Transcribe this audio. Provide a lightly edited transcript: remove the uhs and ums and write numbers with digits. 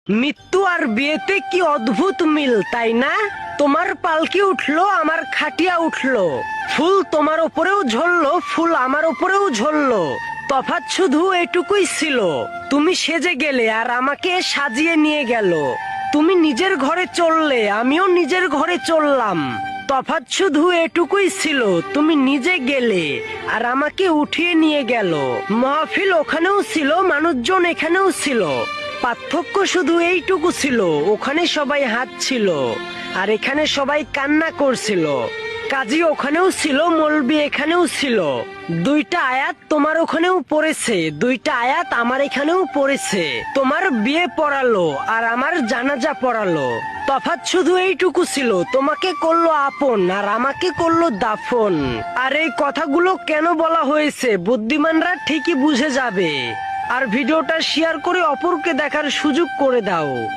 মৃত্যু আর বিয়েতে কি অদ্ভুত মিল, তাই না? তোমার পালকি উঠলো, আমার খাটিয়া উঠলো, ফুল তোমার উপরেও ঝরলো, ফুল আমার উপরেও ঝরলো। তফাৎ শুধু এটুকুই ছিল, তুমি সেজে গেলে আর আমাকে সাজিয়ে নিয়ে গেল। তুমি নিজের ঘরে চললে, আমিও নিজের ঘরে চললাম। তফাৎ শুধু এটুকুই ছিল, তুমি নিজে গেলে আর আমাকে উঠিয়ে নিয়ে গেল। মাহফিল ওখানেও ছিল, মানুষজন এখানেও ছিল। পার্থক্য শুধু এইটুকু ছিল, ওখানে সবাই হাঁটছিল আর এখানে সবাই কান্না করছিল। কাজী ওখানেও ছিল, মৌলবি এখানেও ছিল। দুইটা আয়াত তোমার ওখানেও পড়েছে, দুইটা আয়াত আমার এখানেও পড়েছে। তোমার বিয়ে পড়ালো আর আমার জানাজা পড়ালো। তফাৎ শুধু এইটুকু ছিল, তোমাকে করলো আপন আর আমাকে করলো দাফন। আর এই কথাগুলো কেন বলা হয়েছে বুদ্ধিমানরা ঠিকই বুঝে যাবে। আর ভিডিওটা শেয়ার করে অপরকে দেখার সুযোগ করে দাও।